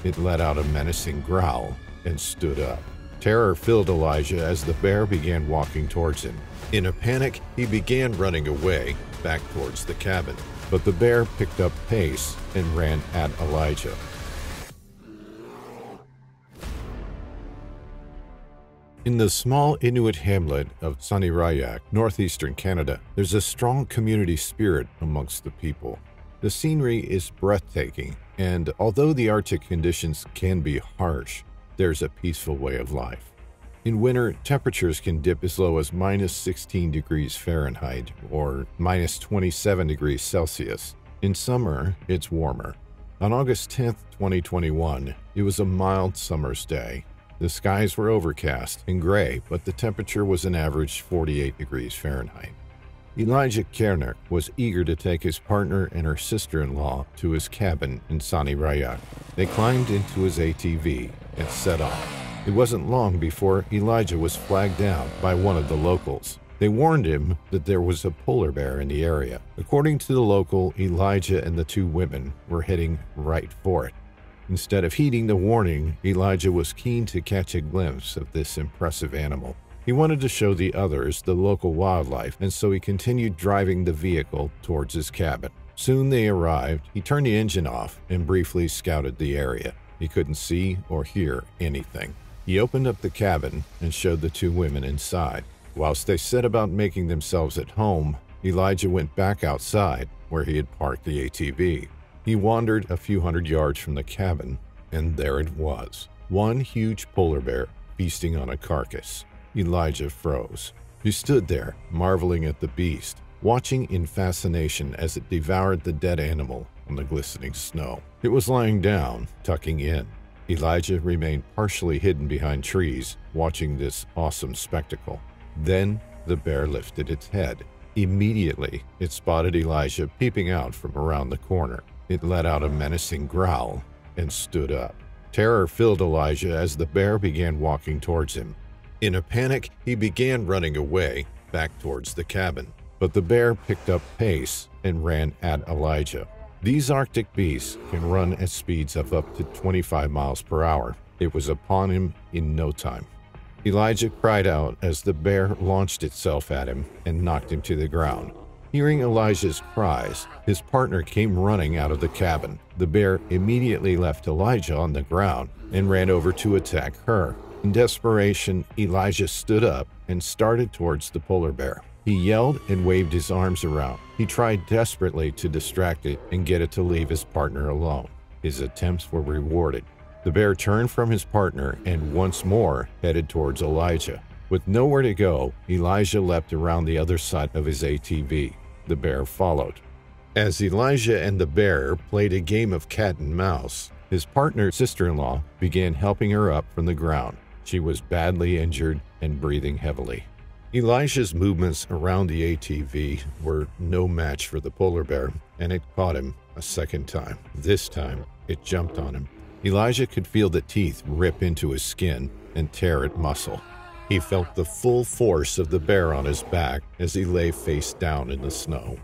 It let out a menacing growl and stood up. Terror filled Elijah as the bear began walking towards him. In a panic, he began running away, back towards the cabin. But the bear picked up pace and ran at Elijah. In the small Inuit hamlet of Kaernerk, northeastern Canada, there's a strong community spirit amongst the people. The scenery is breathtaking, and although the Arctic conditions can be harsh, there's a peaceful way of life. In winter, temperatures can dip as low as -16 degrees Fahrenheit or -27 degrees Celsius. In summer, it's warmer. On August 10th, 2021, it was a mild summer's day. The skies were overcast and gray, but the temperature was an average 48 degrees Fahrenheit. Elijah Kaernerk was eager to take his partner and her sister-in-law to his cabin in Kaernerk. They climbed into his ATV and set off. It wasn't long before Elijah was flagged down by one of the locals. They warned him that there was a polar bear in the area. According to the local, Elijah and the two women were heading right for it. Instead of heeding the warning, Elijah was keen to catch a glimpse of this impressive animal. He wanted to show the others the local wildlife, and so he continued driving the vehicle towards his cabin. Soon they arrived. He turned the engine off and briefly scouted the area. He couldn't see or hear anything. He opened up the cabin and showed the two women inside. Whilst they set about making themselves at home, Elijah went back outside where he had parked the ATV. He wandered a few hundred yards from the cabin, and there it was. One huge polar bear feasting on a carcass. Elijah froze. He stood there, marveling at the beast, watching in fascination as it devoured the dead animal on the glistening snow. It was lying down, tucking in. Elijah remained partially hidden behind trees, watching this awesome spectacle. Then the bear lifted its head. Immediately, it spotted Elijah peeping out from around the corner. It let out a menacing growl and stood up. Terror filled Elijah as the bear began walking towards him. In a panic, he began running away, back towards the cabin. But the bear picked up pace and ran at Elijah. These Arctic beasts can run at speeds of up to 25 miles per hour. It was upon him in no time. Elijah cried out as the bear launched itself at him and knocked him to the ground. Hearing Elijah's cries, his partner came running out of the cabin. The bear immediately left Elijah on the ground and ran over to attack her. In desperation, Elijah stood up and started towards the polar bear. He yelled and waved his arms around. He tried desperately to distract it and get it to leave his partner alone. His attempts were rewarded. The bear turned from his partner and once more headed towards Elijah. With nowhere to go, Elijah leapt around the other side of his ATV. The bear followed. As Elijah and the bear played a game of cat and mouse, his partner's sister-in-law began helping her up from the ground. She was badly injured and breathing heavily. Elijah's movements around the ATV were no match for the polar bear, and it caught him a second time. This time, it jumped on him. Elijah could feel the teeth rip into his skin and tear at muscle. He felt the full force of the bear on his back as he lay face down in the snow.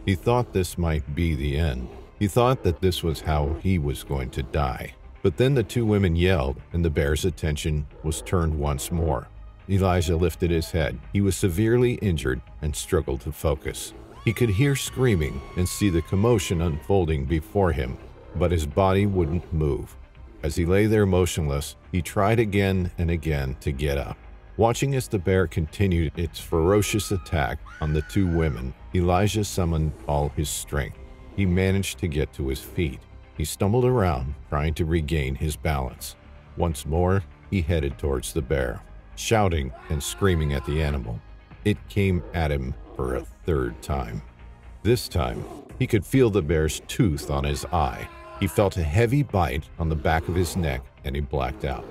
He thought this might be the end. He thought that this was how he was going to die. But then the two women yelled, and the bear's attention was turned once more. Elijah lifted his head. He was severely injured and struggled to focus. He could hear screaming and see the commotion unfolding before him, but his body wouldn't move. As he lay there motionless, he tried again and again to get up. Watching as the bear continued its ferocious attack on the two women, Elijah summoned all his strength. He managed to get to his feet. He stumbled around, trying to regain his balance. Once more, he headed towards the bear, shouting and screaming at the animal. It came at him for a third time. This time, he could feel the bear's tooth on his eye. He felt a heavy bite on the back of his neck, and he blacked out.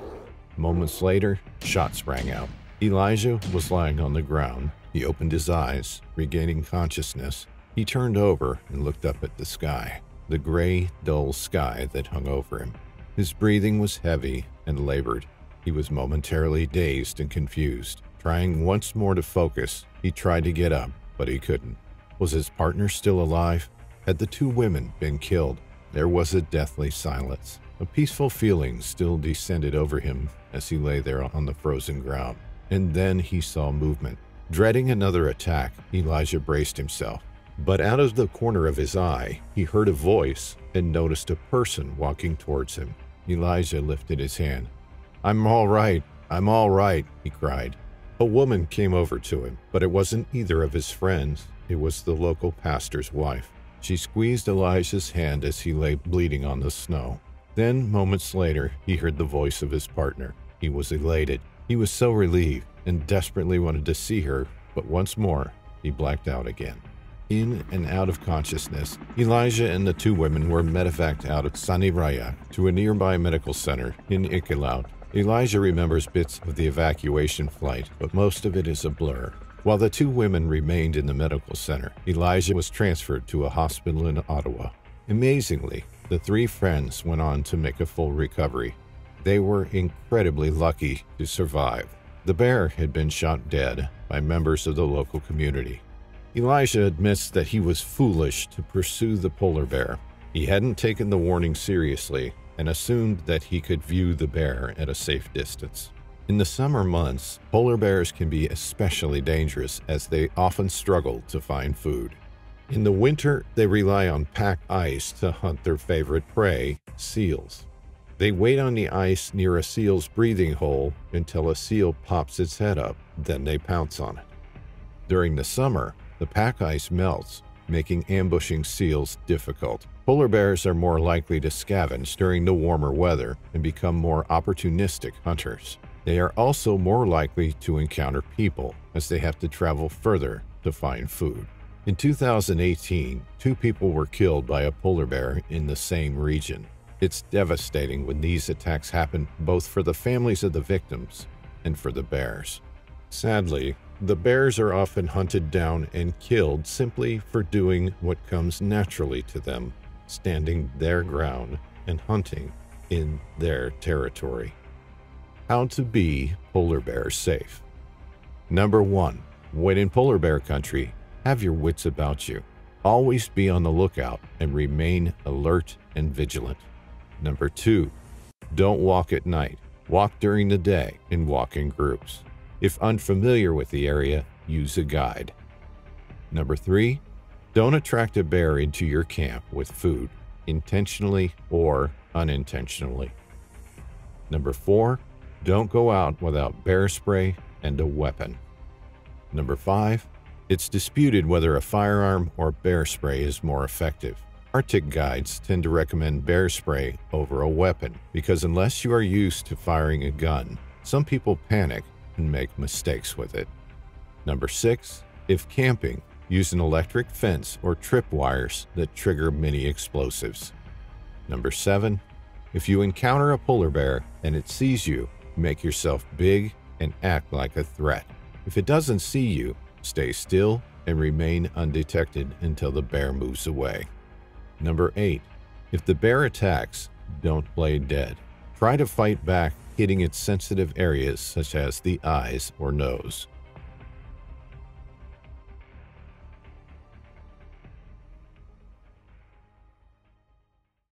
Moments later, shots rang out. Elijah was lying on the ground. He opened his eyes, regaining consciousness. He turned over and looked up at the sky, the gray, dull sky that hung over him. His breathing was heavy and labored. He was momentarily dazed and confused. Trying once more to focus, he tried to get up, but he couldn't. Was his partner still alive? Had the two women been killed? There was a deathly silence. A peaceful feeling still descended over him as he lay there on the frozen ground. And then he saw movement. Dreading another attack, Elijah braced himself. But out of the corner of his eye, he heard a voice and noticed a person walking towards him. Elijah lifted his hand. "I'm all right. I'm all right," he cried. A woman came over to him, but it wasn't either of his friends. It was the local pastor's wife. She squeezed Elijah's hand as he lay bleeding on the snow. Then, moments later, he heard the voice of his partner. He was elated. He was so relieved and desperately wanted to see her, but once more, he blacked out again. In and out of consciousness, Elijah and the two women were medevaced out of Sani Raya to a nearby medical center in Ikilaut. Elijah remembers bits of the evacuation flight, but most of it is a blur. While the two women remained in the medical center, Elijah was transferred to a hospital in Ottawa. Amazingly, the three friends went on to make a full recovery. They were incredibly lucky to survive. The bear had been shot dead by members of the local community. Elijah admits that he was foolish to pursue the polar bear. He hadn't taken the warning seriously and assumed that he could view the bear at a safe distance. In the summer months, polar bears can be especially dangerous as they often struggle to find food. In the winter, they rely on packed ice to hunt their favorite prey, seals. They wait on the ice near a seal's breathing hole until a seal pops its head up, then they pounce on it. During the summer, the pack ice melts, making ambushing seals difficult. Polar bears are more likely to scavenge during the warmer weather and become more opportunistic hunters. They are also more likely to encounter people, as they have to travel further to find food. In 2018, 2 people were killed by a polar bear in the same region. It's devastating when these attacks happen both for the families of the victims and for the bears. Sadly, the bears are often hunted down and killed simply for doing what comes naturally to them, standing their ground and hunting in their territory. How to be polar bear safe. Number 1. When in polar bear country, have your wits about you. Always be on the lookout and remain alert and vigilant. Number 2. Don't walk at night. Walk during the day and walk in groups. If unfamiliar with the area, use a guide. Number 3. Don't attract a bear into your camp with food, intentionally or unintentionally. Number 4. Don't go out without bear spray and a weapon. Number 5. It's disputed whether a firearm or bear spray is more effective. Arctic guides tend to recommend bear spray over a weapon because unless you are used to firing a gun, some people panic and make mistakes with it. Number 6. If camping, use an electric fence or tripwires that trigger mini explosives. Number 7. If you encounter a polar bear and it sees you, make yourself big and act like a threat. If it doesn't see you, stay still and remain undetected until the bear moves away. Number 8. If the bear attacks, don't play dead. Try to fight back, hitting its sensitive areas such as the eyes or nose.